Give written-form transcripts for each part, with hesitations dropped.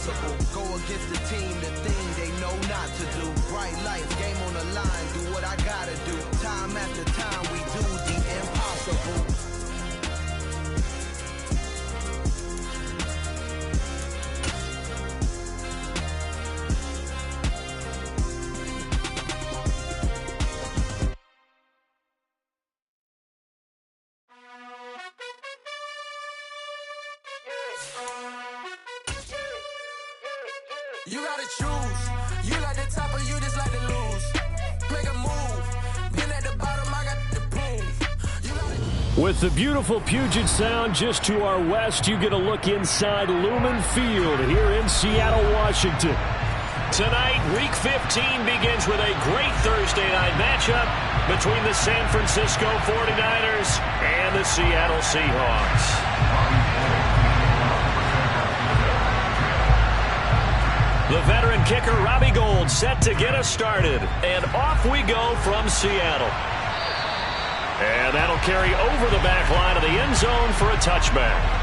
impossible. Go against the team, the thing they know not to do. Bright lights, game on the line, do what I gotta do. Time after time, we do the impossible. You gotta choose. You like the top or you just like to lose. Make a move. Been at the bottom, I got the proof. With the beautiful Puget Sound just to our west, you get a look inside Lumen Field here in Seattle, Washington. Tonight, Week 15 begins with a great Thursday night matchup between the San Francisco 49ers and the Seattle Seahawks. The veteran kicker, Robbie Gould, set to get us started. And off we go from Seattle. And that'll carry over the back line of the end zone for a touchback.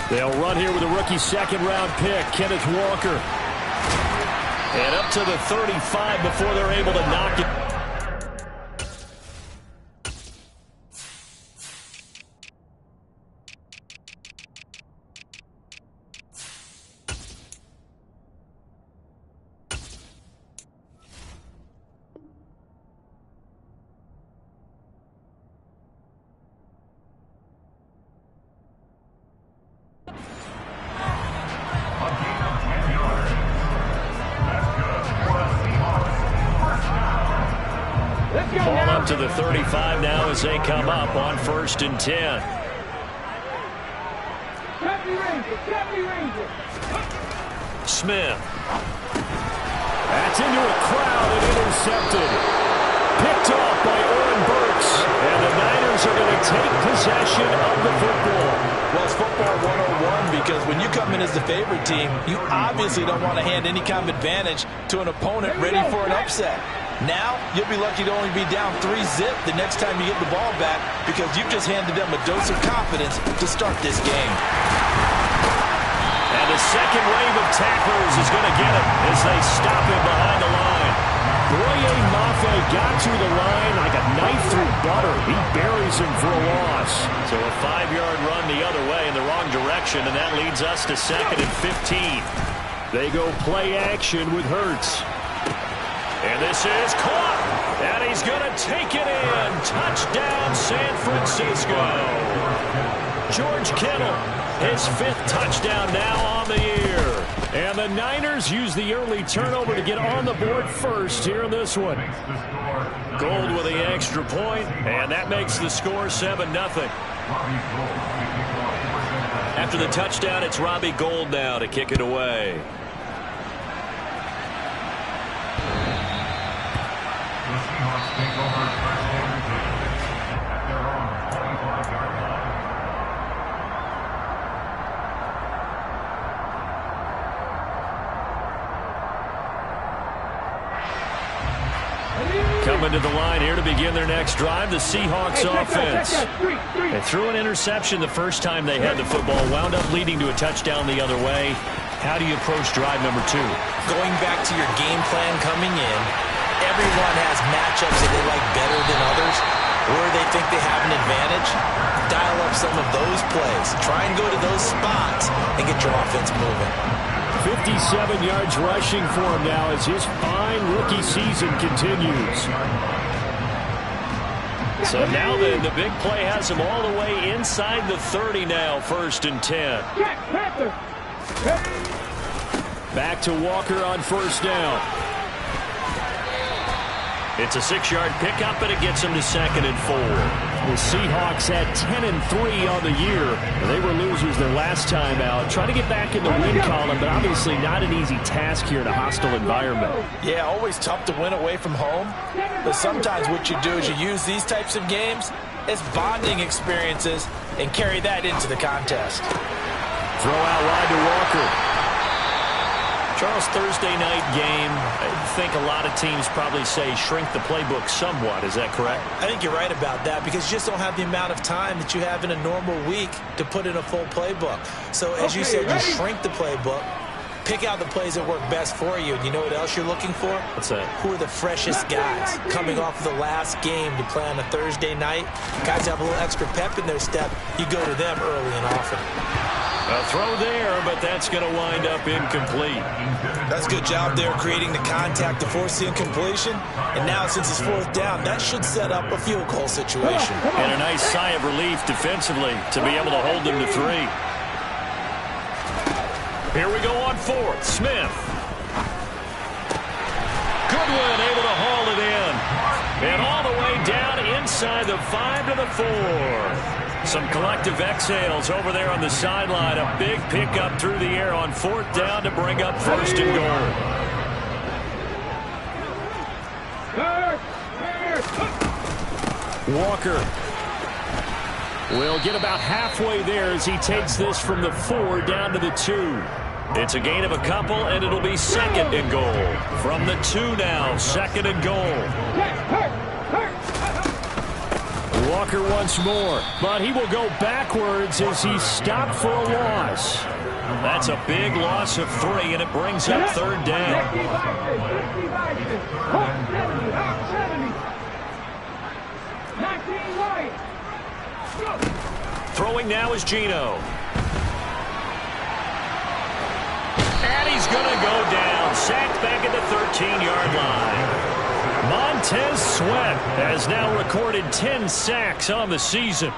They'll run here with a rookie second-round pick, Kenneth Walker. And up to the 35 before they're able to knock it. Ball up to the 35 now as they come up on 1st and 10. Smith. That's into a crowd and intercepted. Picked off by Oren Burks. And the Niners are going to take possession of the football. Well, it's football 101 because when you come in as the favorite team, you obviously don't want to hand any kind of advantage to an opponent ready for an upset. Now, you'll be lucky to only be down 3-zip the next time you get the ball back because you've just handed them a dose of confidence to start this game. And the second wave of tacklers is going to get him as they stop him behind the line. Boye Mafe got to the line like a knife through butter. He buries him for a loss. So a 5-yard run the other way in the wrong direction, and that leads us to 2nd and 15. They go play action with Hurts. And this is caught. And he's going to take it in. Touchdown, San Francisco. George Kittle, his 5th touchdown now on the year. And the Niners use the early turnover to get on the board first here in this one. Gould with the extra point, and that makes the score 7-0. After the touchdown, it's Robbie Gould now to kick it away. Coming to the line here to begin their next drive, the Seahawks offense. They threw an interception the first time they had the football, wound up leading to a touchdown the other way. How do you approach drive number 2? Going back to your game plan coming in, everyone has matchups that they like better than others, where they think they have an advantage. Dial up some of those plays. Try and go to those spots and get your offense moving. 57 yards rushing for him now as his fine rookie season continues. So now then, the big play has him all the way inside the 30 now, 1st and 10. Back to Walker on 1st down. It's a 6-yard pickup, and it gets them to 2nd and 4. The Seahawks had 10-3 on the year. They were losers their last time out. Trying to get back in the win column, but obviously not an easy task here in a hostile environment. Yeah, always tough to win away from home. But sometimes what you do is you use these types of games as bonding experiences and carry that into the contest. Throw out wide to Walker. Charles, Thursday night game, I think a lot of teams probably say shrink the playbook somewhat. Is that correct? I think you're right about that because you just don't have the amount of time that you have in a normal week to put in a full playbook. So as you said, you shrink the playbook, pick out the plays that work best for you. And you know what else you're looking for? What's that? Who are the freshest guys coming off of the last game to play on a Thursday night? Guys have a little extra pep in their step. You go to them early and often. A throw there, but that's going to wind up incomplete. That's a good job there creating the contact to force the incompletion. And now since it's 4th down, that should set up a field goal situation. And a nice sigh of relief defensively to be able to hold them to 3. Here we go on 4th. Smith. Goodwin able to haul it in. And all the way down inside the 5 to the 4. Some collective exhales over there on the sideline. A big pickup through the air on 4th down to bring up 1st and goal. Walker will get about halfway there as he takes this from the 4 down to the 2. It's a gain of a couple, and it'll be 2nd and goal. From the 2 now, 2nd and goal. Walker once more, but he will go backwards as he's stopped for a loss. That's a big loss of 3, and it brings up 3rd down. Throwing now is Geno. And he's going to go down. Sacked back at the 13-yard line. Montez Sweat has now recorded 10 sacks on the season.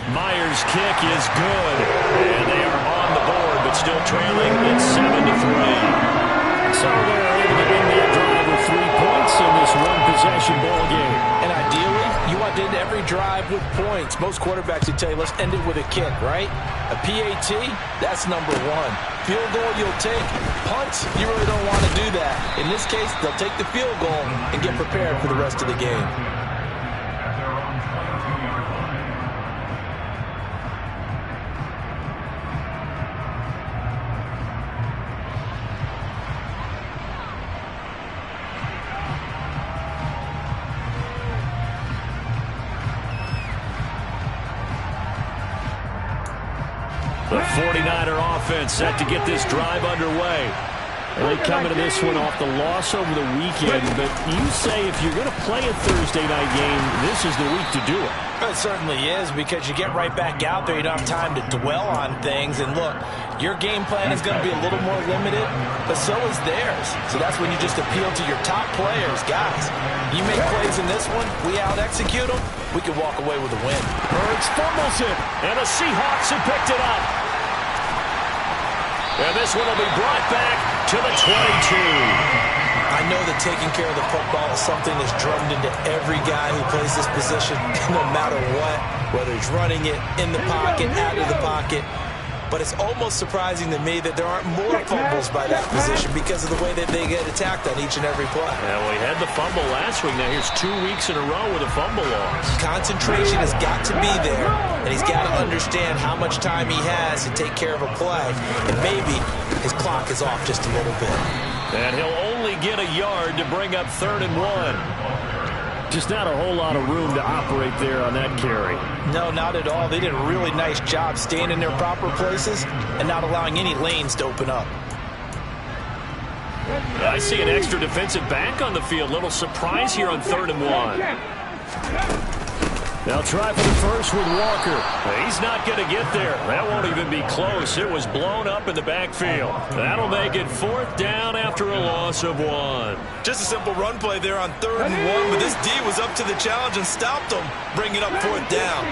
Myers' kick is good, and they are on the board, but still trailing. It's 7-3. So they're able to end their drive with 3 points in this one-possession ball game. And ideally, you want to end every drive with points. Most quarterbacks would tell you, let's end it with a kick, right? A PAT, that's number 1. Field goal you'll take. Punts, you really don't want to do that. In this case, they'll take the field goal and get prepared for the rest of the game. The 49er offense set to get this drive underway. They come into this one off the loss over the weekend, but you say if you're going to play a Thursday night game, this is the week to do it. It certainly is, because you get right back out there. You don't have time to dwell on things. And look, your game plan is going to be a little more limited, but so is theirs. So that's when you just appeal to your top players. Guys, you make plays in this one, we out-execute them, we can walk away with a win. Hurts fumbles it, and the Seahawks have picked it up. And this one will be brought back to the 22. I know that taking care of the football is something that's drummed into every guy who plays this position, no matter what, whether he's running it in the pocket, out of the pocket. But it's almost surprising to me that there aren't more fumbles by that position because of the way that they get attacked on each and every play. Yeah, well, he had the fumble last week. Now here's 2 weeks in a row with a fumble loss. Concentration has got to be there, and he's got to understand how much time he has to take care of a play. And maybe his clock is off just a little bit. And he'll only get a yard to bring up 3rd and 1. Just not a whole lot of room to operate there on that carry. No, not at all. They did a really nice job staying in their proper places and not allowing any lanes to open up. I see an extra defensive back on the field. Little surprise here on 3rd and 1. They'll try for the first with Walker. He's not going to get there. That won't even be close. It was blown up in the backfield. That'll make it 4th down after a loss of 1. Just a simple run play there on 3rd and 1, but this D was up to the challenge and stopped them, bringing up 4th down.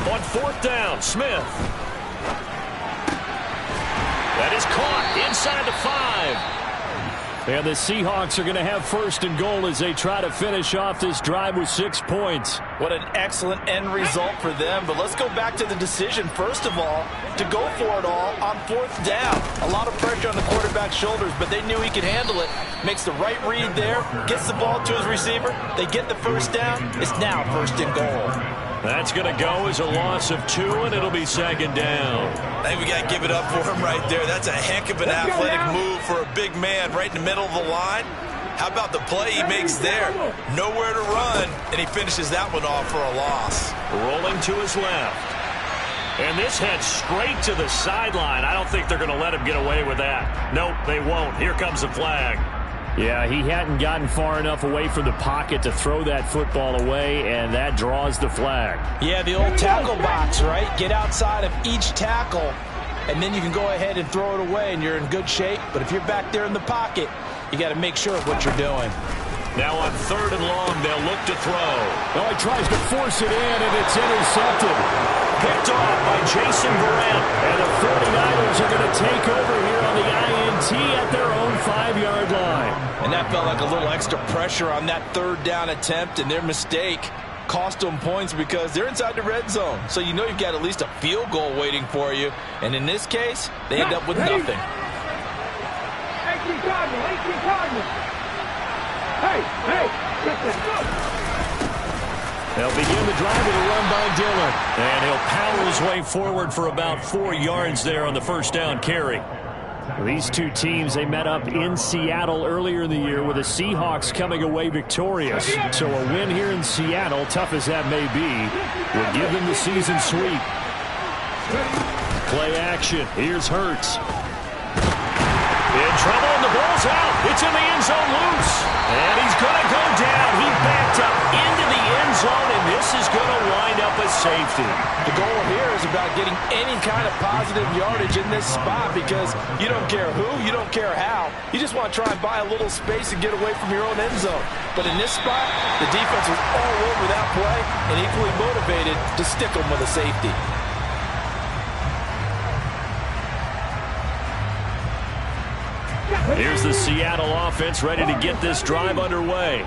On 4th down, Smith. That is caught inside the 5. And the Seahawks are going to have first and goal as they try to finish off this drive with 6 points. What an excellent end result for them. But let's go back to the decision, first of all, to go for it all on 4th down. A lot of pressure on the quarterback's shoulders, but they knew he could handle it. Makes the right read there, gets the ball to his receiver. They get the first down. It's now first and goal. That's going to go as a loss of 2, and it'll be 2nd down. I think we got to give it up for him right there. That's a heck of an athletic move for a big man right in the middle of the line. How about the play he makes there? Nowhere to run, and he finishes that one off for a loss. Rolling to his left. And this heads straight to the sideline. I don't think they're going to let him get away with that. Nope, they won't. Here comes the flag. Yeah, he hadn't gotten far enough away from the pocket to throw that football away, and that draws the flag. Yeah, the old tackle box, right? Get outside of each tackle, and then you can go ahead and throw it away, and you're in good shape. But if you're back there in the pocket, you got to make sure of what you're doing. Now on 3rd and long, they'll look to throw. Oh, he tries to force it in, and it's intercepted. Picked off by Jason Verrett. And the 49ers are going to take over here on the INT at their own 5-yard line. And that felt like a little extra pressure on that 3rd down attempt, and their mistake cost them points because they're inside the red zone. So you know you've got at least a field goal waiting for you. And in this case, they end up with nothing. They'll begin the drive with a run by Dillon. And he'll power his way forward for about 4 yards there on the first down carry. These two teams, they met up in Seattle earlier in the year with the Seahawks coming away victorious. So a win here in Seattle, tough as that may be, would give them the season sweep. Play action. Here's Hurts. In trouble, and the ball's out. It's in the end zone loose. And he's going to go down. He backed up into the end zone, and this is going to wind up a safety. The goal here is about getting any kind of positive yardage in this spot because you don't care who, you don't care how. You just want to try and buy a little space and get away from your own end zone. But in this spot, the defense was all over that play and equally motivated to stick them with a safety. Here's the Seattle offense ready to get this drive underway.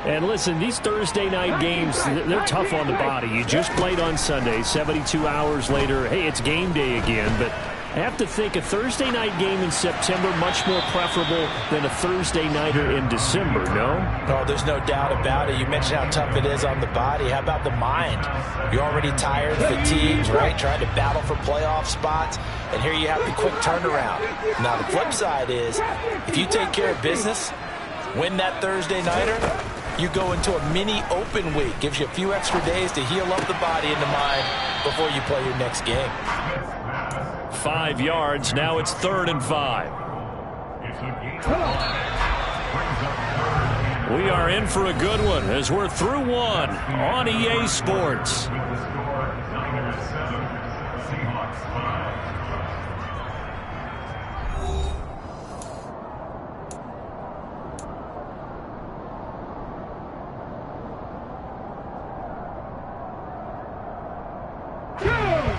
And listen, these Thursday night games, they're tough on the body. You just played on Sunday, 72 hours later, hey, it's game day again. But I have to think a Thursday night game in September much more preferable than a Thursday nighter in December, no? Oh, there's no doubt about it. You mentioned how tough it is on the body. How about the mind? You're already tired, fatigued, right? Trying to battle for playoff spots. And here you have the quick turnaround. Now, the flip side is, if you take care of business, win that Thursday nighter, you go into a mini open week. Gives you a few extra days to heal up the body and the mind before you play your next game. 5 yards. Now it's 3rd and 5. We are in for a good one as we're through one on EA Sports.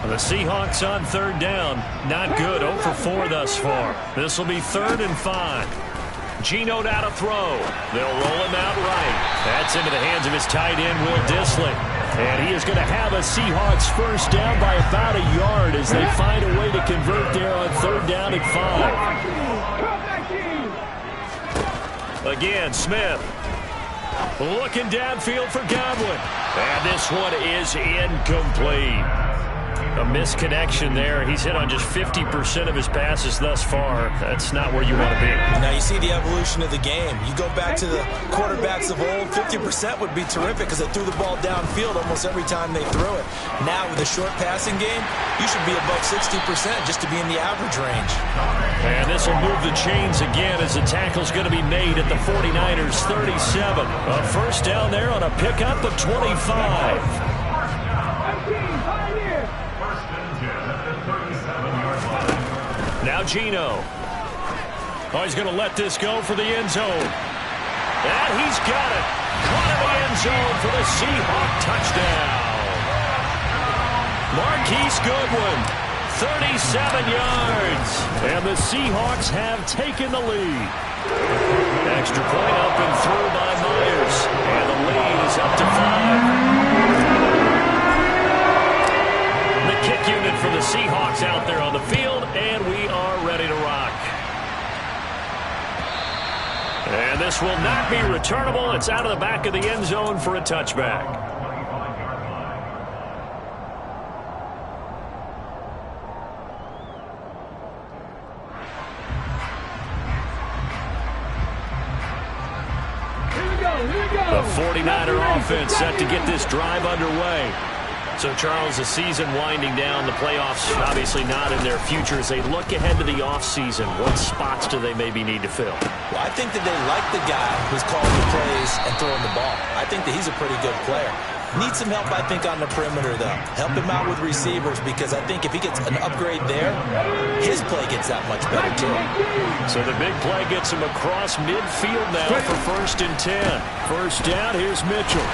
The Seahawks on 3rd down. Not good. 0 for 4 thus far. This will be 3rd and 5. Geno out of throw. They'll roll him out right. That's into the hands of his tight end, Will Dissly. And he is going to have a Seahawks first down by about a yard as they find a way to convert there on 3rd down and 5. Again, Smith. Looking downfield for Godwin. And this one is incomplete. A misconnection there. He's hit on just 50% of his passes thus far. That's not where you want to be. Now you see the evolution of the game. You go back to the quarterbacks of old, 50% would be terrific because they threw the ball downfield almost every time they threw it. Now with a short passing game, you should be above 60% just to be in the average range. And this will move the chains again as the tackle's going to be made at the 49ers 37. A first down there on a pickup of 25. Now Geno. Oh, he's going to let this go for the end zone. And he's got it. Caught in the end zone for the Seahawk touchdown. Marquise Goodwin 37 yards. And the Seahawks have taken the lead. Extra point up and through by Myers. And the lead is up to 5. The kick unit for the Seahawks out there on the field, and we are ready to rock. And this will not be returnable. It's out of the back of the end zone for a touchback. The 49er offense set to get this drive underway. So, Charles, the season winding down, the playoffs obviously not in their future. As they look ahead to the offseason, what spots do they maybe need to fill? Well, I think that they like the guy who's calling the plays and throwing the ball. I think that he's a pretty good player. Needs some help, I think, on the perimeter, though. Help him out with receivers, because I think if he gets an upgrade there, his play gets that much better, too. So the big play gets him across midfield now for 1st and 10. First down, here's Mitchell.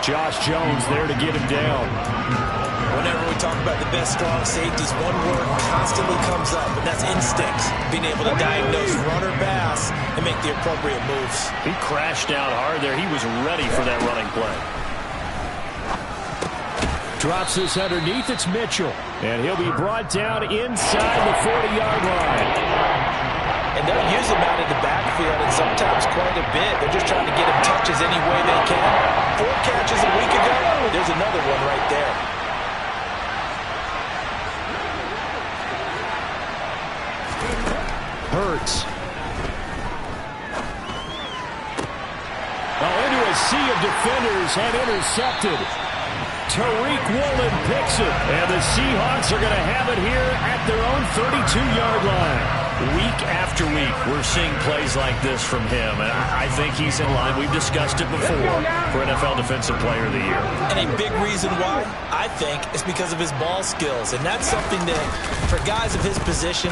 Josh Jones there to get him down. Whenever we talk about the best strong safeties, one word constantly comes up, and that's instincts. Being able to diagnose run or pass and make the appropriate moves. He crashed out hard there. He was ready for that running play. Drops this underneath. It's Mitchell. And he'll be brought down inside the 40-yard line. And they'll use him out in the backfield, and sometimes quite a bit. They're just trying to get him touches any way they can. 4 catches a week ago. There's another one right there. Hurts. Into a sea of defenders and intercepted. Tariq Woolen picks it. And the Seahawks are going to have it here at their own 32-yard line. Week after week, we're seeing plays like this from him. And I think he's in line. We've discussed it before for NFL Defensive Player of the Year. And a big reason why, I think, is because of his ball skills. And that's something that, for guys of his position,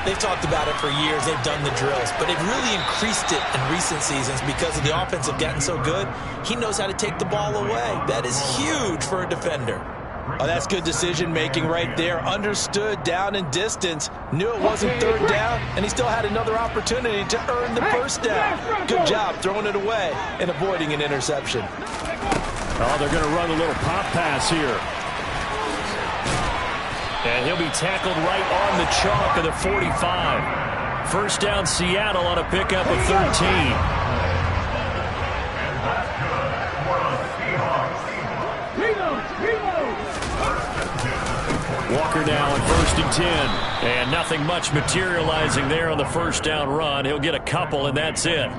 they've talked about it for years. They've done the drills. But they've really increased it in recent seasons because of the offense have gotten so good. He knows how to take the ball away. That is huge for a defender. Oh, that's good decision-making right there. Understood down and distance. Knew it wasn't 3rd down, and he still had another opportunity to earn the 1st down. Good job throwing it away and avoiding an interception. Oh, they're going to run a little pop pass here. And he'll be tackled right on the chalk of the 45. First down, Seattle on a pickup of 13. Walker now on 1st and 10. And nothing much materializing there on the first down run. He'll get a couple, and that's it.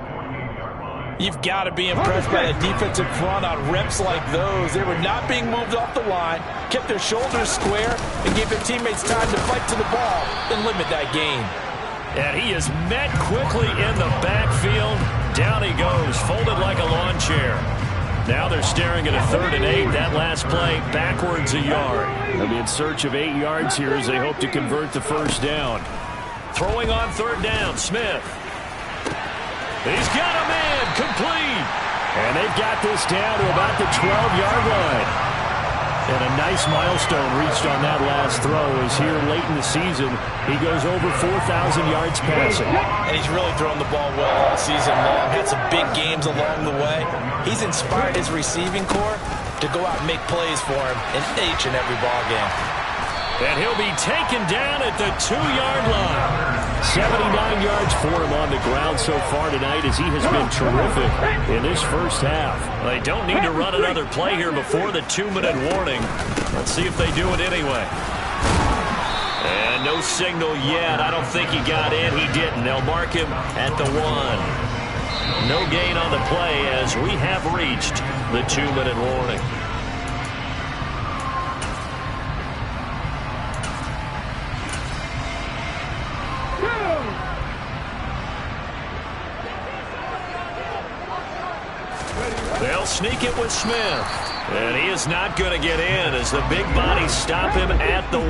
You've got to be impressed by the defensive front on reps like those. They were not being moved off the line, kept their shoulders square, and gave their teammates time to fight to the ball and limit that gain. And he is met quickly in the backfield. Down he goes, folded like a lawn chair. Now they're staring at a 3rd and 8. That last play backwards a yard. They'll be in search of 8 yards here as they hope to convert the first down. Throwing on 3rd down, Smith. He's got a man, complete. And they've got this down to about the 12-yard line. And a nice milestone reached on that last throw as here late in the season, he goes over 4,000 yards passing. And he's really thrown the ball well all season long. Had some big games along the way. He's inspired his receiving corps to go out and make plays for him in each and every ball game. And he'll be taken down at the 2-yard line. 79 yards for him on the ground so far tonight as he has been terrific in this first half. They don't need to run another play here before the 2-minute warning. Let's see if they do it anyway. And no signal yet. I don't think he got in. He didn't. They'll mark him at the 1. No gain on the play as we have reached the 2-minute warning. They'll sneak it with Smith. And he is not going to get in as the big bodies stop him at the 1.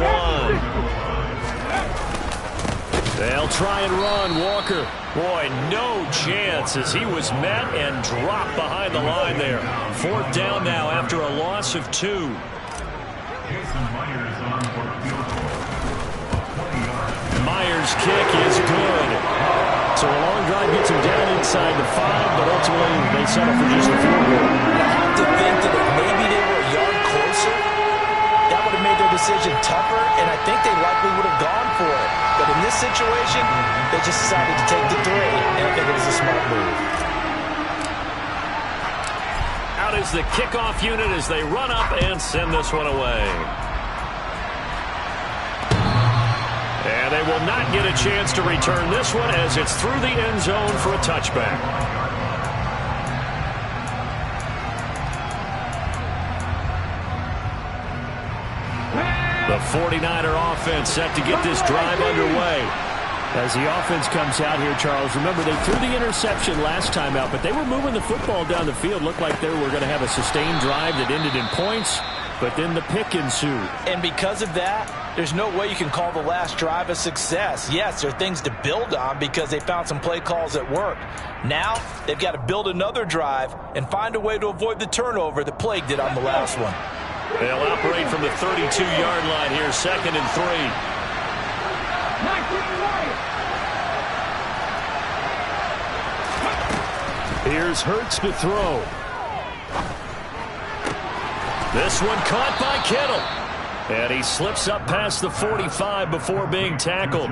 They'll try and run. Walker. Boy, no chance as he was met and dropped behind the line there. 4th down now after a loss of 2. first kick is good. So a long drive gets them down inside the 5, but ultimately they settle for just a field goal. I have to think that if maybe they were a yard closer, that would have made their decision tougher, and I think they likely would have gone for it. But in this situation, they just decided to take the 3, and I think it was a smart move. Out is the kickoff unit as they run up and send this one away. And they will not get a chance to return this one as it's through the end zone for a touchback. The 49er offense set to get this drive underway. As the offense comes out here, Charles, remember they threw the interception last time out, but they were moving the football down the field. Looked like they were going to have a sustained drive that ended in points, but then the pick ensued. And because of that, there's no way you can call the last drive a success. Yes, there are things to build on because they found some play calls that worked. Now, they've got to build another drive and find a way to avoid the turnover that plagued it on the last one. They'll operate from the 32-yard line here, 2nd and 3. Here's Hurts to throw. This one caught by Kittle. And he slips up past the 45 before being tackled.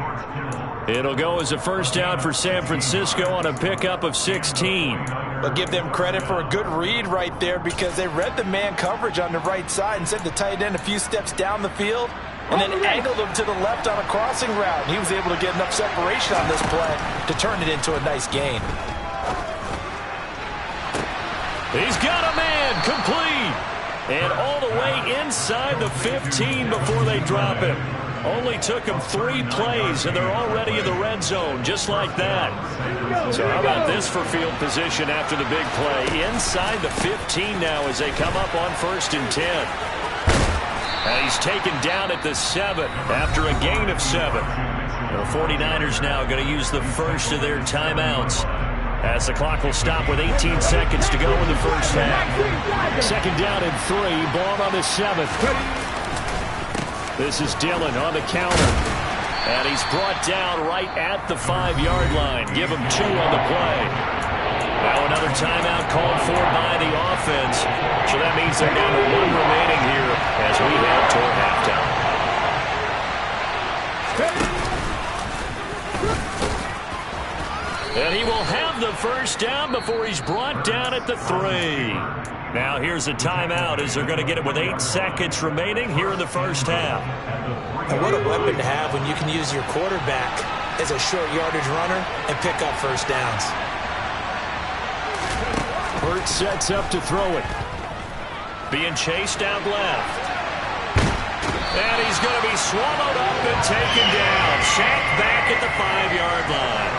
It'll go as a first down for San Francisco on a pickup of 16. But give them credit for a good read right there because they read the man coverage on the right side and sent the tight end a few steps down the field and then angled him to the left on a crossing route. And he was able to get enough separation on this play to turn it into a nice gain. He's got a man complete. And all the way inside the 15 before they drop him. Only took him 3 plays, and they're already in the red zone, just like that. So how about this for field position after the big play? Inside the 15 now as they come up on 1st and 10. And he's taken down at the 7 after a gain of 7. The 49ers now going to use the first of their timeouts, as the clock will stop with 18 seconds to go in the first half. 2nd down and 3, ball on the 7th. This is Dillon on the counter. And he's brought down right at the 5-yard line. Give him 2 on the play. Now another timeout called for by the offense. So that means they're down to 1 remaining here as we head toward halftime. And he will have the first down before he's brought down at the 3. Now here's a timeout as they're going to get it with 8 seconds remaining here in the first half. And what a weapon to have when you can use your quarterback as a short yardage runner and pick up first downs. Hurts sets up to throw it. Being chased out left. And he's going to be swallowed up and taken down. Sacked back at the 5-yard line.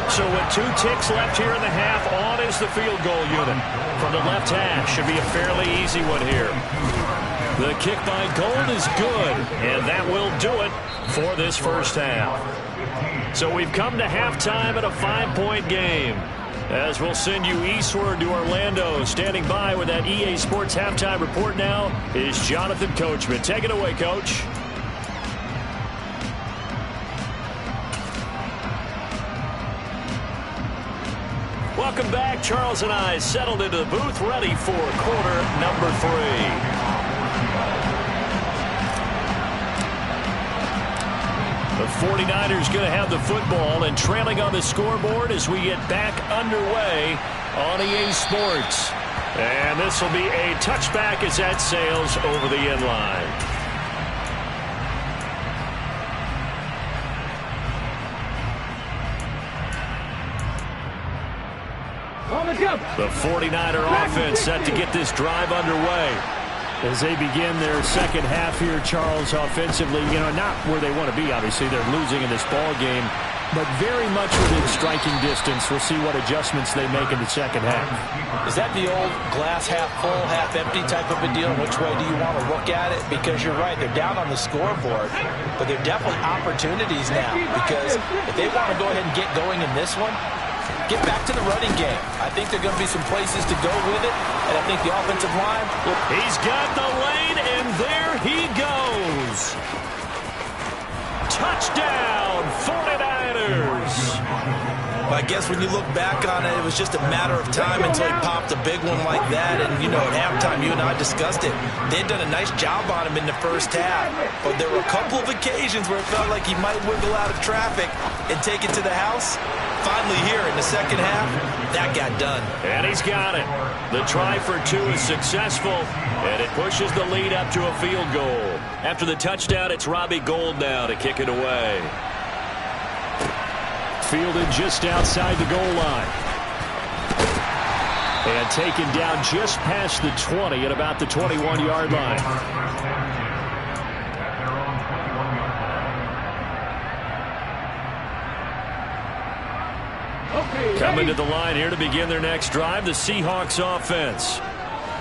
So with 2 ticks left here in the half, on is the field goal unit from the left hash. Should be a fairly easy one here. The kick by Gold is good, and that will do it for this first half. So we've come to halftime at a 5-point game. As we'll send you eastward to Orlando. Standing by with that EA Sports halftime report now is Jonathan Coachman. Take it away, Coach. Welcome back. Charles and I settled into the booth, ready for quarter number 3. The 49ers going to have the football and trailing on the scoreboard as we get back underway on EA Sports. And this will be a touchback as that sails over the end line. The 49er offense set to get this drive underway. As they begin their second half here, Charles, offensively, not where they want to be. Obviously, they're losing in this ball game, but very much within striking distance. We'll see what adjustments they make in the second half. Is that the old glass half full, half empty type of a deal? Which way do you want to look at it? Because you're right, they're down on the scoreboard, but they're definitely opportunities now. Because if they want to go ahead and get going in this one, get back to the running game. I think there are going to be some places to go with it, and I think the offensive line will... He's got the lane, and there he goes. Touchdown, I guess when you look back on it, it was just a matter of time until he popped a big one like that. And, you know, at halftime, you and I discussed it. They had done a nice job on him in the first half. But there were a couple of occasions where it felt like he might wiggle out of traffic and take it to the house. Finally here in the second half, that got done. And he's got it. The try for two is successful, and it pushes the lead up to a field goal. After the touchdown, it's Robbie Gould now to kick it away. Fielded just outside the goal line. And taken down just past the 20 at about the 21-yard line. Coming to the line here to begin their next drive, the Seahawks offense.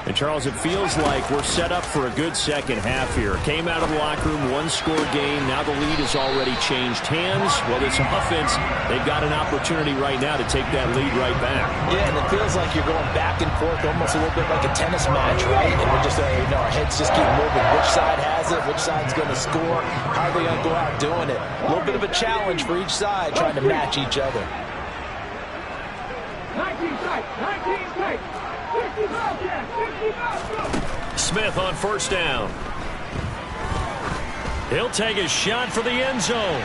And, Charles, it feels like we're set up for a good second half here. Came out of the locker room, one-score game. Now the lead has already changed hands. Well, this offense, they've got an opportunity right now to take that lead right back. Yeah, and it feels like you're going back and forth, almost a little bit like a tennis match, right? And we're just, our heads just keep moving. Which side has it? Which side's going to score? How are they going to go out doing it? A little bit of a challenge for each side, trying to match each other. 19 strike, 19 strike. Smith on first down. He'll take a shot for the end zone.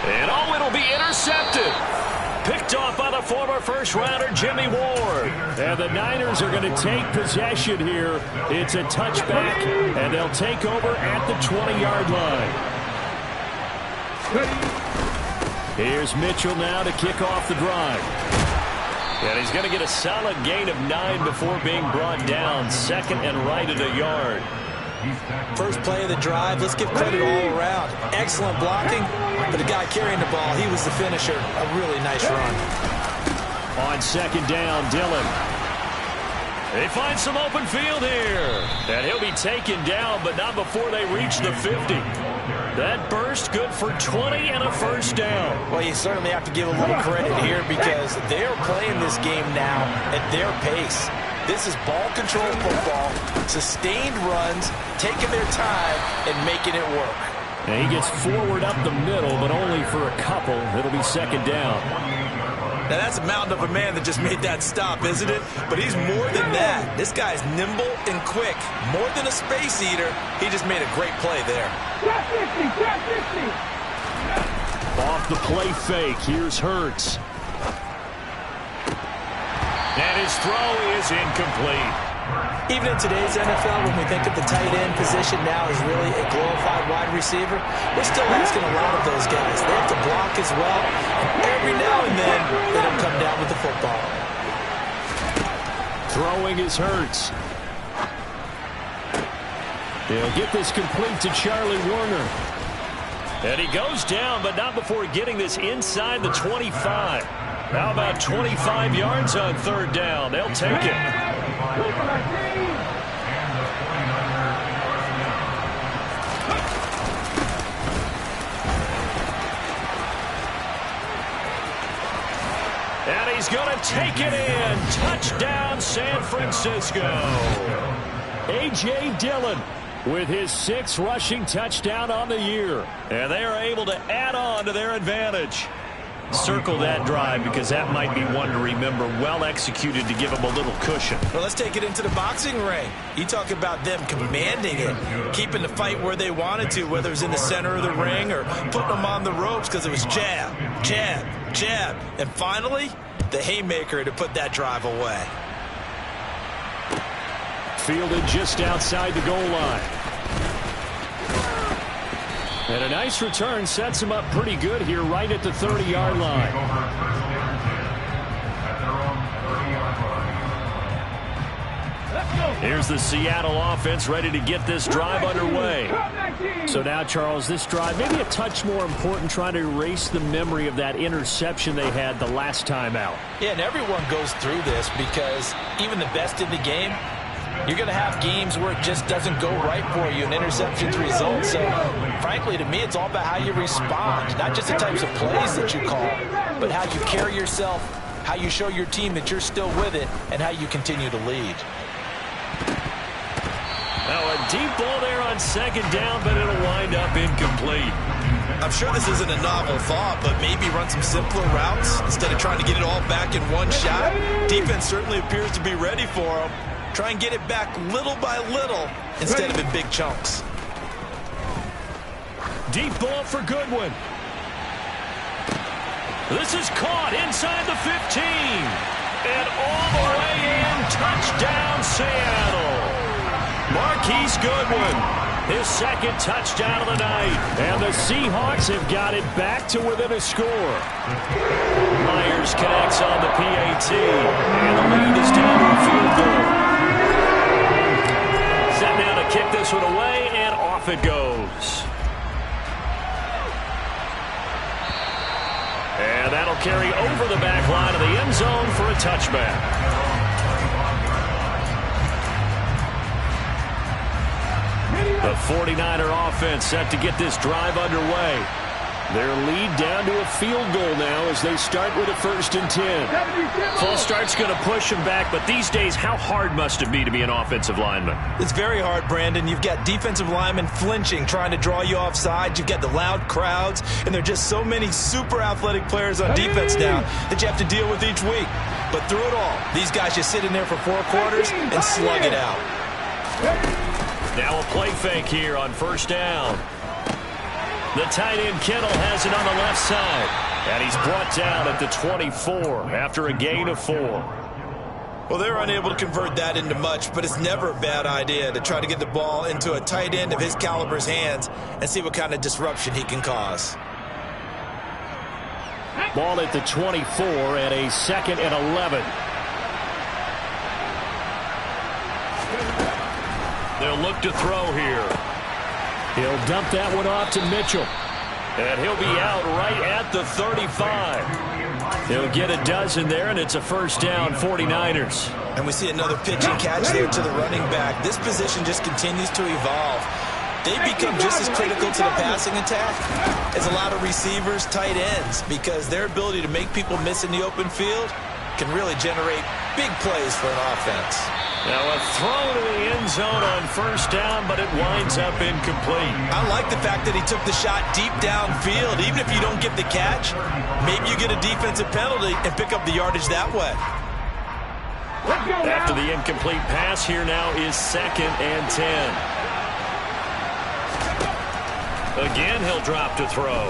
And it'll be intercepted. Picked off by the former first-rounder Jimmy Ward. And the Niners are going to take possession here. It's a touchback, and they'll take over at the 20-yard line. Here's Mitchell now to kick off the drive. And he's going to get a solid gain of 9 before being brought down. Second and right at a yard. First play of the drive. Let's give credit all around. Excellent blocking, but the guy carrying the ball, he was the finisher. A really nice run. On second down, Dillon. They find some open field here. And he'll be taken down, but not before they reach the 50. That burst good for 20 and a first down. Well, you certainly have to give a little credit here because they're playing this game now at their pace. This is ball control football, sustained runs, taking their time and making it work. And he gets forward up the middle, but only for a couple. It'll be second down. Now, that's a mountain of a man that just made that stop, isn't it? But he's more than that. This guy's nimble and quick. More than a space eater, he just made a great play there. Off the play fake, here's Hurts. And his throw is incomplete. Even in today's NFL, when we think of the tight end position now as really a glorified wide receiver, we're still asking a lot of those guys. They have to block as well. And every now and then, they don't come down with the football. Throwing is Hurts. He'll get this complete to Charlie Warner. And he goes down, but not before getting this inside the 25. How about 25 yards on third down? They'll take it. And he's going to take it in. Touchdown, San Francisco. A.J. Dillon with his 6th rushing touchdown on the year. And they are able to add on to their advantage. Circle that drive because that might be one to remember. Well executed to give them a little cushion. Well, let's take it into the boxing ring. You talk about them commanding it, keeping the fight where they wanted to, whether it was in the center of the ring or putting them on the ropes because it was jab, jab, jab. And finally, the haymaker to put that drive away. Fielded just outside the goal line. And a nice return sets him up pretty good here right at the 30-yard line. Here's the Seattle offense ready to get this drive underway. So now, Charles, this drive maybe a touch more important, trying to erase the memory of that interception they had the last time out. Yeah, and everyone goes through this because even the best in the game, you're going to have games where it just doesn't go right for you and interceptions result. So, frankly, to me, it's all about how you respond, not just the types of plays that you call, but how you carry yourself, how you show your team that you're still with it, and how you continue to lead. Now, a deep ball there on second down, but it'll wind up incomplete. I'm sure this isn't a novel thought, but maybe run some simpler routes instead of trying to get it all back in one shot. Defense certainly appears to be ready for him. Try and get it back little by little instead of in big chunks. Deep ball for Goodwin. This is caught inside the 15. And all the way in, touchdown Seattle. Marquise Goodwin, his second touchdown of the night. And the Seahawks have got it back to within a score. Myers connects on the PAT. And the lead is down to a field goal. Set now to kick this one away, and off it goes. And that'll carry over the back line of the end zone for a touchback. The 49er offense set to get this drive underway. Their lead down to a field goal now as they start with a 1st and 10. False start's going to push them back, but these days, how hard must it be to be an offensive lineman? It's very hard, Brandon. You've got defensive linemen flinching, trying to draw you off sides. You've got the loud crowds, and there are just so many super athletic players on defense now that you have to deal with each week. But through it all, these guys just sit in there for 4 quarters and slug it out. Now a play fake here on 1st down. The tight end Kittle has it on the left side. And he's brought down at the 24 after a gain of 4. Well, they're unable to convert that into much, but it's never a bad idea to try to get the ball into a tight end of his caliber's hands and see what kind of disruption he can cause. Ball at the 24 and a 2nd and 11. They'll look to throw here. He'll dump that one off to Mitchell. And he'll be out right at the 35. He'll get a dozen there, and it's a 1st down, 49ers. And we see another pitch and catch there to the running back. This position just continues to evolve. They become just as critical to the passing attack as a lot of receivers, tight ends, because their ability to make people miss in the open field can really generate big plays for an offense. Now a throw to the end zone on 1st down, but it winds up incomplete. I like the fact that he took the shot deep downfield. Even if you don't get the catch, maybe you get a defensive penalty and pick up the yardage that way. After the incomplete pass, here now is 2nd and 10. Again, he'll drop to throw.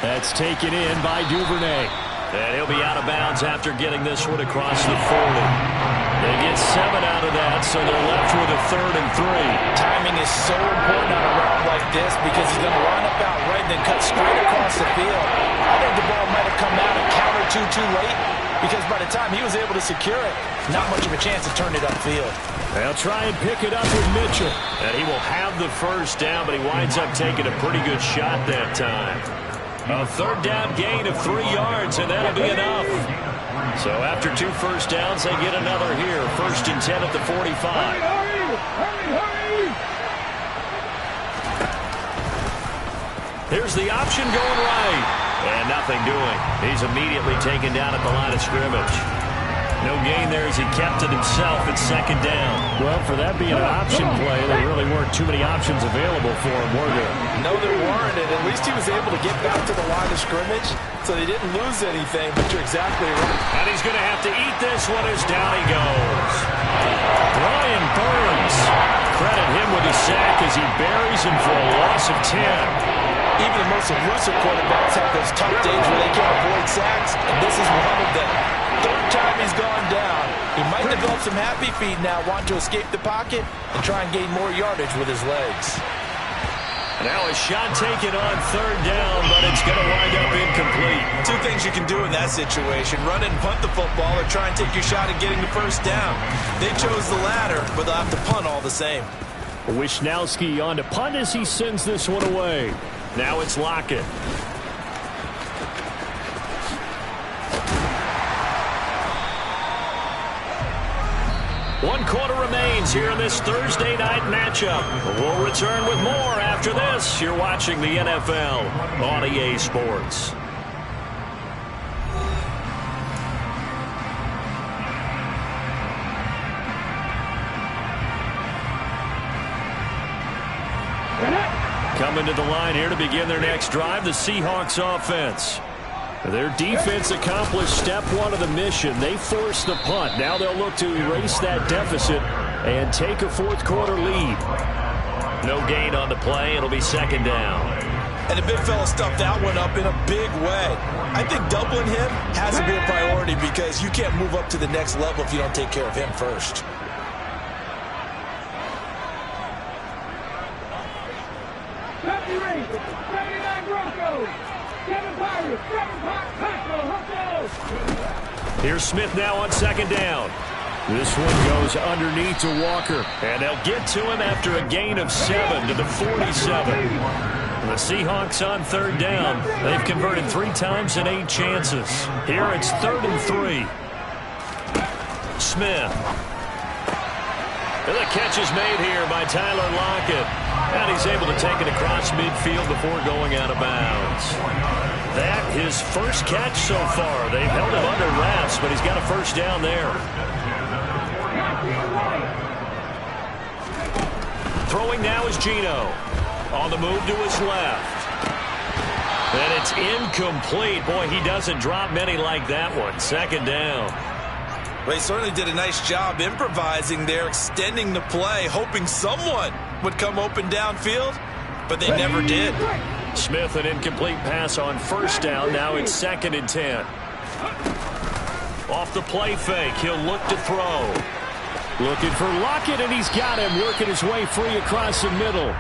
That's taken in by Duvernay. And he'll be out of bounds after getting this one across the 40. They get 7 out of that, so they're left with a 3rd and 3. Timing is so important on a route like this because he's going to line up out right and then cut straight across the field. I think the ball might have come out and countered too late because by the time he was able to secure it, not much of a chance to turn it upfield. They'll try and pick it up with Mitchell. And he will have the 1st down, but he winds up taking a pretty good shot that time. A 3rd down gain of 3 yards, and that'll be enough. So after 2 1st downs, they get another here. 1st and 10 at the 45. Here's the option going right. And nothing doing. He's immediately taken down at the line of scrimmage. No gain there as he kept it himself at 2nd down. Well, for that being an option play, there really weren't too many options available for him, were there? No, there weren't, and at least he was able to get back to the line of scrimmage, so they didn't lose anything, but you're exactly right. And he's going to have to eat this one as down he goes. Brian Burns. Credit him with a sack as he buries him for a loss of 10. Even the most elusive quarterbacks have those tough days where they can't avoid sacks, and this is one of them. 3rd time he's gone down. He might develop some happy feet now, wanting to escape the pocket and try and gain more yardage with his legs. Now a shot taken on 3rd down, but it's going to wind up incomplete. 2 things you can do in that situation: run it and punt the football, or try and take your shot at getting the 1st down. They chose the latter, but they'll have to punt all the same. Wisnowski on to punt as he sends this one away. Now it's Lockett. One quarter remains here in this Thursday night matchup. We'll return with more after this. You're watching the NFL on EA Sports. Coming coming to the line here to begin their next drive, the Seahawks offense. Their defense accomplished step one of the mission. They forced the punt. Now they'll look to erase that deficit and take a fourth quarter lead. No gain on the play. It'll be second down. And the big fella stuffed that one up in a big way. I think doubling him has to be a priority because you can't move up to the next level if you don't take care of him first. Here's Smith now on second down. This one goes underneath to Walker. And they'll get to him after a gain of 7 to the 47. The Seahawks on third down. They've converted 3 times in 8 chances. Here it's 3rd and 3. Smith. And the catch is made here by Tyler Lockett. And he's able to take it across midfield before going out of bounds. That his first catch so far. They've held him under wraps, but he's got a first down there. Throwing now is Geno. On the move to his left. And it's incomplete. Boy, he doesn't drop many like that one. Second down. Well, he certainly did a nice job improvising there, extending the play, hoping someone would come open downfield, but they never did. Smith, an incomplete pass on first down. Now it's 2nd and 10. Off the play fake, he'll look to throw. Looking for Lockett, and he's got him, working his way free across the middle.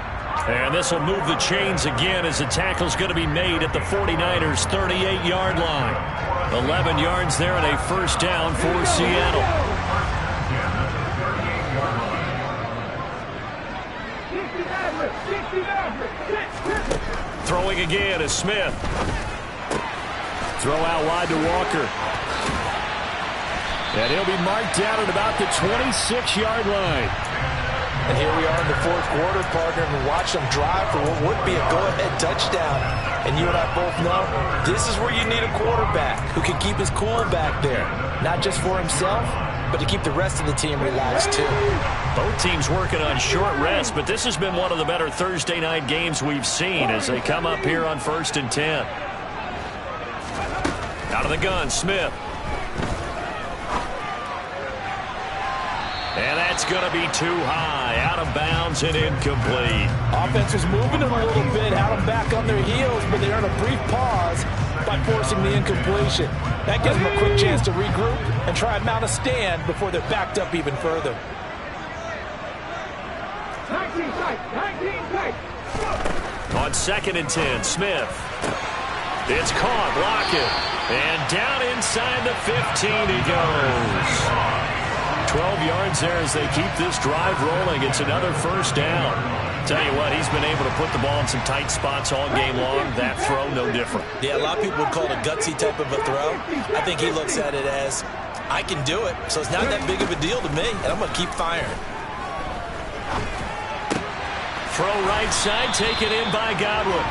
And this will move the chains again as the tackle's going to be made at the 49ers' 38-yard line. 11 yards there and a first down for Seattle. Throwing again is Smith. Throw out wide to Walker. And he'll be marked down at about the 26-yard line. And here we are in the fourth quarter, partner, and watch them drive for what would be a go-ahead touchdown. And you and I both know this is where you need a quarterback who can keep his cool back there. Not just for himself, but to keep the rest of the team relaxed too. Both teams working on short rest, but this has been one of the better Thursday night games we've seen as they come up here on 1st and 10. Out of the gun, Smith. And that's going to be too high, out of bounds and incomplete. Offense was moving them a little bit, had them back on their heels, but they earned a brief pause by forcing the incompletion. That gives them a quick chance to regroup and try and mount a stand before they're backed up even further. 19 tight. On 2nd and 10, Smith. It's caught, Lockett. And down inside the 15 he goes. 12 yards there as they keep this drive rolling. It's another first down. Tell you what, he's been able to put the ball in some tight spots all game long. That throw, no different. Yeah, a lot of people would call it a gutsy type of a throw. I think he looks at it as, I can do it, so it's not that big of a deal to me, and I'm going to keep firing. Throw right side, taken in by Godwin.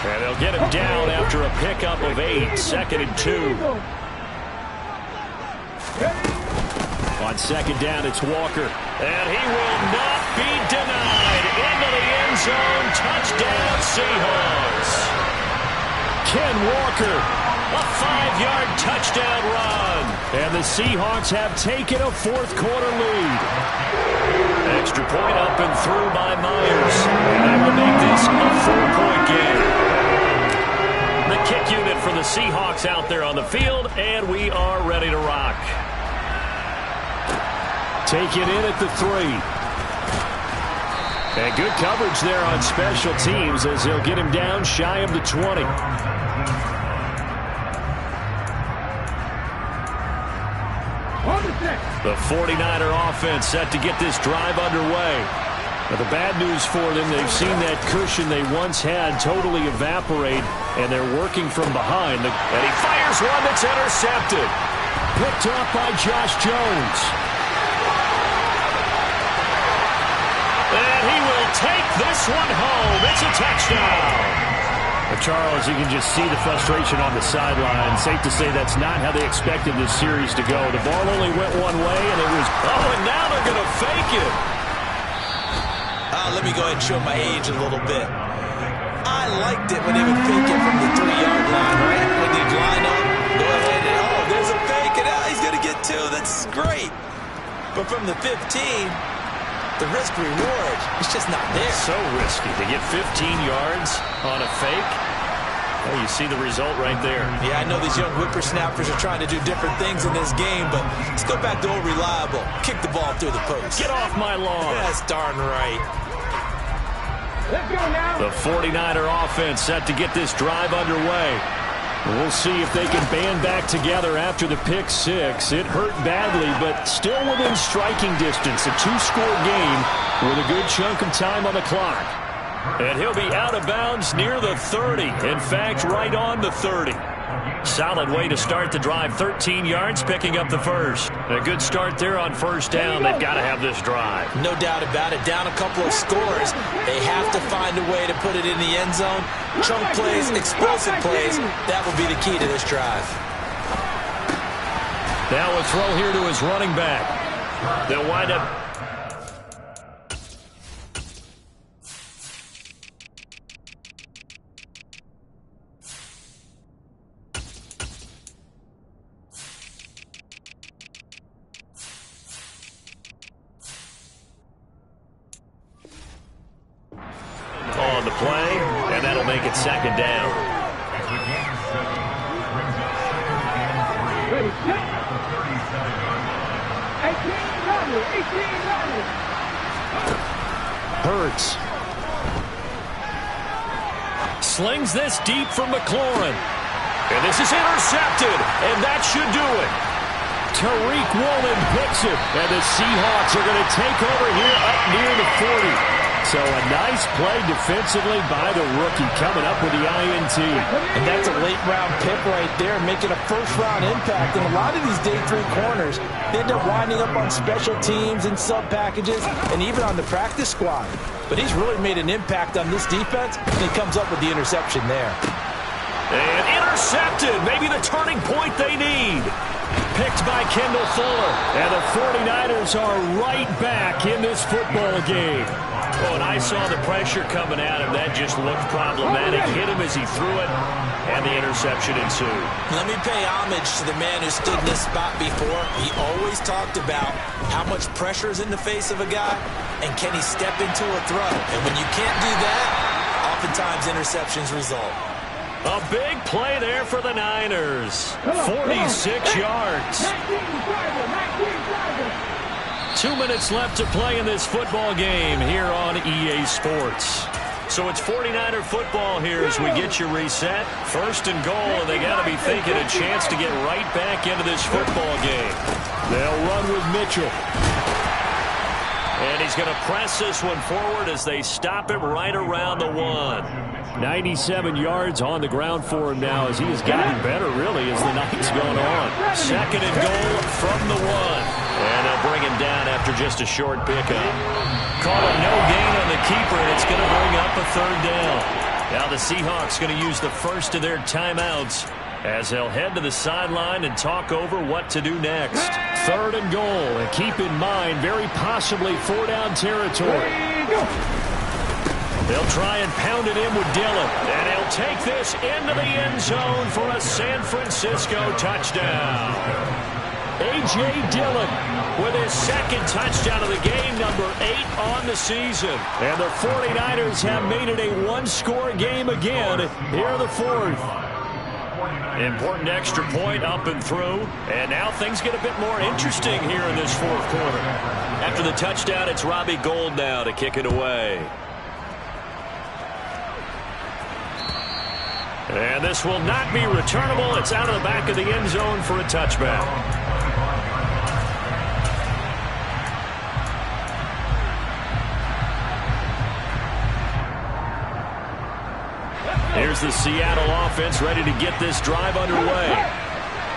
And they'll get him down after a pickup of 8. 2nd and 2. On 2nd down, it's Walker. And he will not be denied. Into the end zone. Touchdown, Seahawks. Ken Walker, a 5-yard touchdown run. And the Seahawks have taken a fourth quarter lead. Extra point up and through by Myers. And that will make this a 4-point game. The kick unit for the Seahawks out there on the field, and we are ready to rock. Take it in at the 3. And good coverage there on special teams as they'll get him down shy of the 20. The 49er offense set to get this drive underway. But the bad news for them, they've seen that cushion they once had totally evaporate, and they're working from behind. And he fires one that's intercepted. Picked up by Josh Jones. And he will take this one home. It's a touchdown. Charles, you can just see the frustration on the sideline. Safe to say that's not how they expected this series to go. The ball only went one way, and it was, and now they're going to fake it. Let me go ahead and show my age a little bit. liked it when they would fake it from the 3-yard line, right? When they'd line up, go ahead and, oh, there's a fake, and he's going to get 2. That's great. But from the 15, the risk-reward is just not there. So risky to get 15 yards on a fake. Well, you see the result right there. Yeah, I know these young whippersnappers are trying to do different things in this game, but let's go back to old reliable. Kick the ball through the post. Get off my lawn. That's darn right. Let's go now. The 49er offense set to get this drive underway. We'll see if they can band back together after the pick 6. It hurt badly, but still within striking distance. A 2-score game with a good chunk of time on the clock. And he'll be out of bounds near the 30. In fact, right on the 30. Solid way to start the drive. 13 yards, picking up the first. A good start there on first down. They've got to have this drive. No doubt about it. Down a couple of scores. They have to find a way to put it in the end zone. Chunk plays, explosive plays. That will be the key to this drive. Now a throw here to his running back. They'll wind up. On the play, and that'll make it second down. Ready, set. 18 Hurts. Slings this deep from McLaurin. And this is intercepted, and that should do it. Tariq Woolen picks it, and the Seahawks are going to take over here up near the 40. So a nice play defensively by the rookie coming up with the INT. And that's a late-round pick right there, making a first-round impact. And a lot of these day 3 corners, they end up winding up on special teams and sub-packages and even on the practice squad. But he's really made an impact on this defense, and he comes up with the interception there. And intercepted, maybe the turning point they need. Picked by Kendall Fuller. And the 49ers are right back in this football game. Oh, and I saw the pressure coming at him. That just looked problematic. Hit him as he threw it, and the interception ensued. Let me pay homage to the man who stood in this spot before. He always talked about how much pressure is in the face of a guy, and can he step into a throw. And when you can't do that, oftentimes interceptions result. A big play there for the Niners. 46 yards. 2 minutes left to play in this football game here on EA Sports. So it's 49er football here as we get you reset. First and goal, and they got to be thinking a chance to get right back into this football game. They'll run with Mitchell. And he's going to press this one forward as they stop him right around the 1. 97 yards on the ground for him now as he has gotten better, really, as the night's gone on. Second and goal from the 1. And they'll bring him down after just a short pickup. Call it no gain on the keeper, and it's going to bring up a third down. Now the Seahawks going to use the first of their timeouts as they'll head to the sideline and talk over what to do next. Third and goal, and keep in mind, very possibly 4-down territory. They'll try and pound it in with Dillon, and he'll take this into the end zone for a San Francisco touchdown. A.J. Dillon with his second touchdown of the game, number 8 on the season. And the 49ers have made it a one-score game again here in the fourth. Important extra point up and through. And now things get a bit more interesting here in this fourth quarter. After the touchdown, it's Robbie Gould now to kick it away. And this will not be returnable. It's out of the back of the end zone for a touchback. Here's the Seattle offense ready to get this drive underway.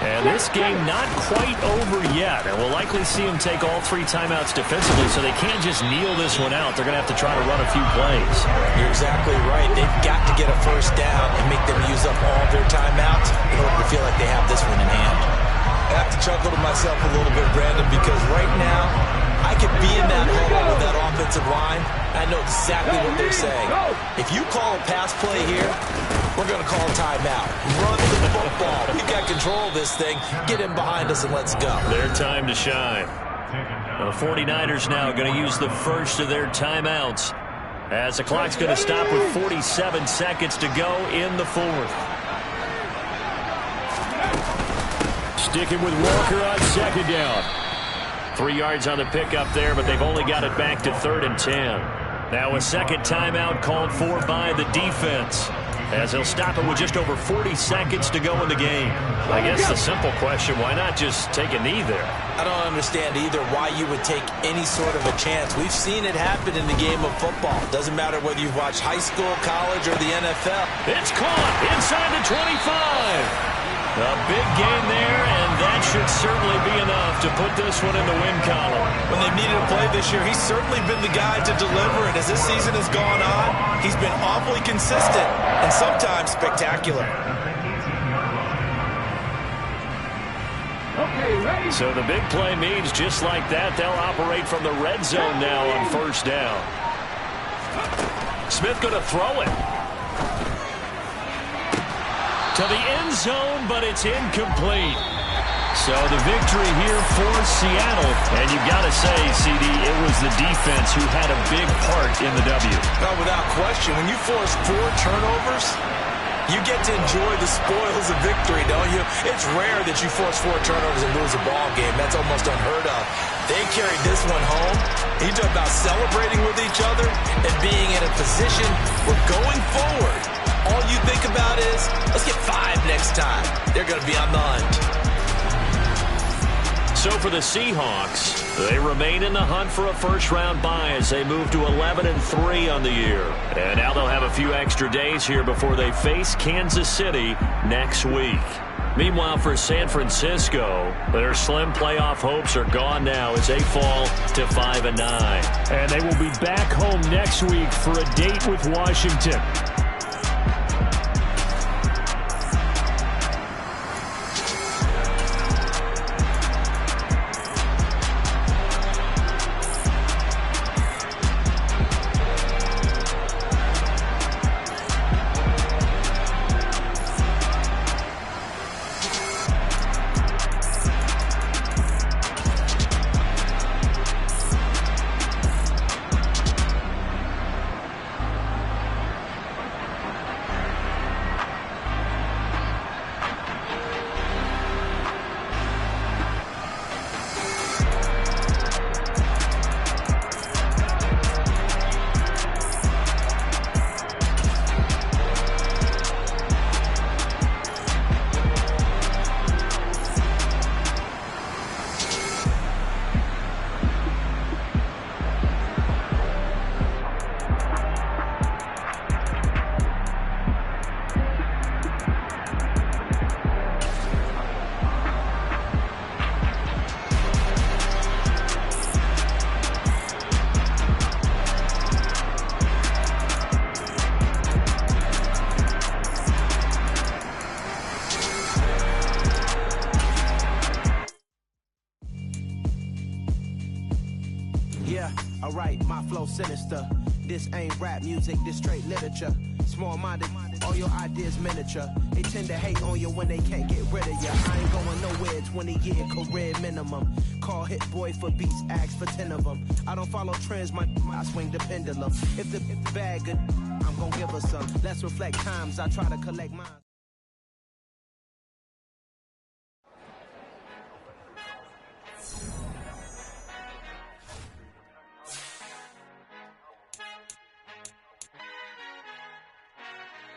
And this game not quite over yet. And we'll likely see them take all 3 timeouts defensively, so they can't just kneel this one out. They're going to have to try to run a few plays. You're exactly right. They've got to get a first down and make them use up all their timeouts in order to feel like they have this one in hand. I have to chuckle to myself a little bit, Brandon, because right now I could be in that huddle with that offensive line. I know exactly what they're saying. If you call a pass play here, we're going to call a timeout. Run the football. We've got control of this thing. Get in behind us and let's go. Their time to shine. The 49ers now going to use the first of their timeouts as the clock's going to stop with 47 seconds to go in the fourth. Sticking with Walker on second down. 3 yards on the pickup there, but they've only got it back to 3rd and 10. Now a second timeout called for by the defense, as they'll stop it with just over 40 seconds to go in the game. I guess the simple question, why not just take a knee there? I don't understand either why you would take any sort of a chance. We've seen it happen in the game of football. Doesn't matter whether you've watched high school, college, or the NFL. It's caught inside the 25. A big gain there, and that should certainly be enough to put this one in the win column. When they've needed a play this year, he's certainly been the guy to deliver. And as this season has gone on, he's been awfully consistent and sometimes spectacular. So the big play means just like that, they'll operate from the red zone now on first down. Smith going to throw it to the end zone, but it's incomplete. So the victory here for Seattle. And you've got to say, CD, it was the defense who had a big part in the W. No, without question. When you force 4 turnovers, you get to enjoy the spoils of victory, don't you? It's rare that you force 4 turnovers and lose a ball game. That's almost unheard of. They carried this one home. You talk about celebrating with each other and being in a position where going forward, all you think about is, let's get 5 next time. They're going to be on the hunt. So for the Seahawks, they remain in the hunt for a first-round bye as they move to 11-3 on the year. And now they'll have a few extra days here before they face Kansas City next week. Meanwhile, for San Francisco, their slim playoff hopes are gone now as they fall to 5-9. And they will be back home next week for a date with Washington. Alright, my flow sinister. This ain't rap music, this straight literature. Small-minded, all your ideas miniature. They tend to hate on you when they can't get rid of you. I ain't going nowhere, 20-year career minimum. Call Hit Boy for beats, ask for 10 of them. I don't follow trends, I swing the pendulum. If the bag good, I'm gonna give her some. Let's reflect times, I try to collect mine.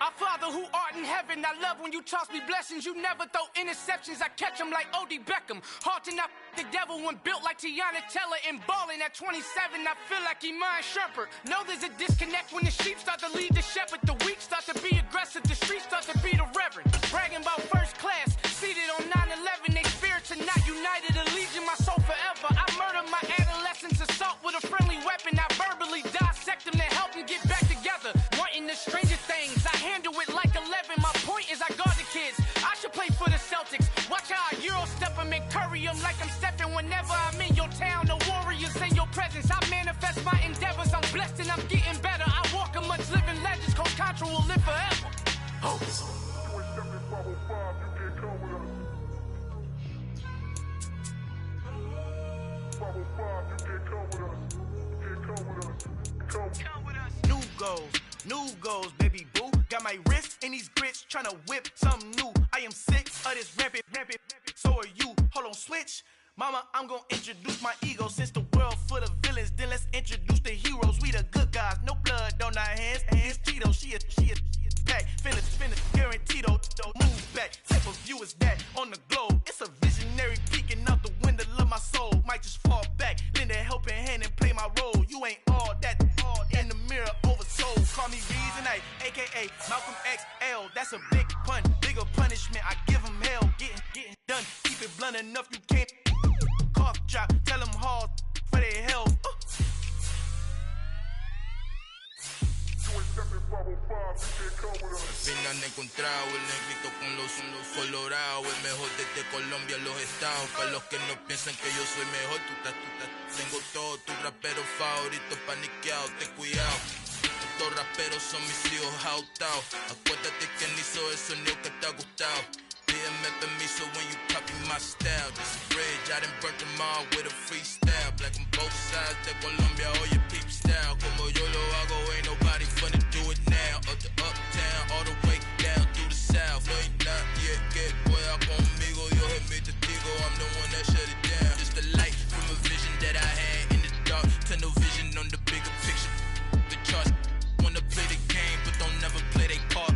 Our Father who art in heaven, I love when you toss me blessings. You never throw interceptions, I catch them like O.D. Beckham. Hard to not the devil when built like Tiana Teller and balling at 27. I feel like Iman Shumpert. Know there's a disconnect when the sheep start to lead the shepherd. The weak start to be aggressive, the streets start to be the reverend. Bragging about first class, seated on 9/11. They spirits are not united, a legion, my soul forever. I murdered my adolescence, assault with a friendly weapon. I verbally dissect them to help them get back together. Wanting the strangest things, I handle it like 11. My point is I guard the kids. I should play for the Celtics. Watch how I Euro step them and curry them like I'm stepping. Whenever I'm in your town, the Warriors and your blessings. I manifest my endeavors. I'm blessed and I'm getting better. I walk amongst living legends. Coach Contra will live forever. Oh. New goals, baby boo. Got my wrist in these grits, tryna whip something new. I am sick of this rampant. So are you. Hold on, switch. Mama, I'm gonna introduce my ego. Since the world full of villains, then let's introduce the heroes. We the good guys, no blood on our hands. Hands Tito, she is back. Finish, guaranteed. Move back. Type of view is that on the globe? It's a visionary peeking out the window of my soul. Might just fall back, lend a helping hand and play my role. You ain't all that in the mirror oversold. Call me Reason A, aka Malcolm XL. That's a big pun, bigger punishment. I give him hell, getting done. Keep it blunt enough, you can't cough drop. Tell them hard for their health. Al fin han encontrado el negrito con los colorados, el mejor desde Colombia, los estados. Para los que no piensan que yo soy mejor, tengo todo, tu rapero favorito paniqueado, ten cuidado. Estos raperos son mis hijos jautados. Acuérdate que ni hizo el sonido que te ha gustado. Pídeme permiso when you copy my style. This a bridge, I done burnt them all with a freestyle. Black on both sides de Colombia, oye peep style. Como yo lo hago, ain't nobody finna do it now. Up to uptown, all the way down through the south. No hay nadie que pueda conmigo, Dios es mi testigo. I'm the one that shut it down. Just the light from a vision that I had in the dark. Tunnel vision on the bigger picture. The charts wanna play the game, but don't never play their part.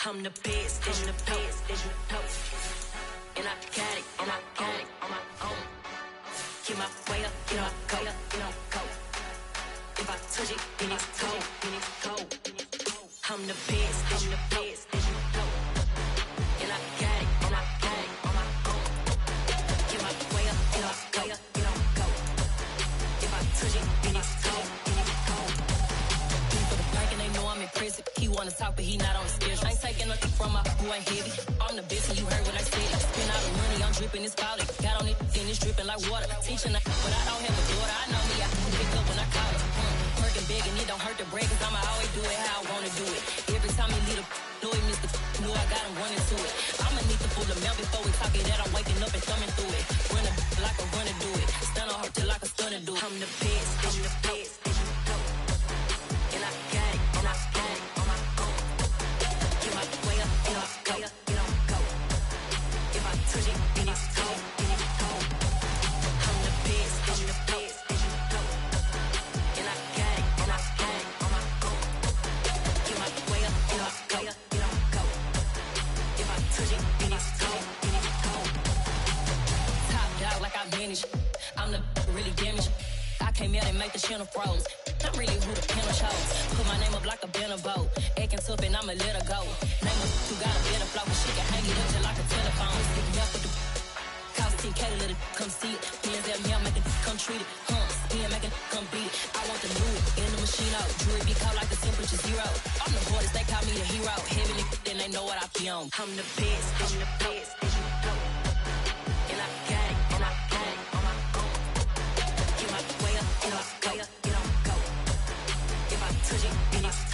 I'm the best, as you know. And I got it on my own. Get my way up, go. If I touch it, then it's cold. I'm the best, as you know. And I got it on my own. Get my way up, go. If I touch it, then it's cold. For the blank and they know I'm impressive. He wanna talk, but he not on the schedule. I ain't taking nothing from my boy heavy. I'm the best and you heard what I said. Spend all the money, I'm dripping, it's falling. Got on it, then it's dripping like water. Teaching but I don't have a daughter. I know me, I can pick up when I call it. Working big and it don't hurt to break, cause I'ma always do it how I wanna do it. Every time he lead a know he missed the know I got him running to it. I'ma need to pull the mail before we talk it that I'm waking up and thumbing through it. Run a like a runner do it. Stun on her till like a stunner do it. I'm the best, I'm the best, as you know. And I got it on my own. Get my way up, go. If I touch it, then it's cold. I'm the best, as you know. And I got it on my own. Get my way up, go. If I touch it, then it's cold. Top dog like I manage. I'm the really damaged. I came out and make the channel froze. I'm really who the panel shows. Put my name up like a banner boat. Acting tough and I'ma let her go. Name her who got a better flow, but she can hang it up just like a telephone. Stick me up with the cost 10K to let it come see it. Hands at me, I make it come treat it. Spin, make it come beat it. I want the new in the machine out. Jewelry be cold like the temperature 0. I'm the hardest, they call me the hero. Heavenly, then they know what I be on. I'm the best, as you know. And I got it on my own. Get my way up, go. If I touch it, then it's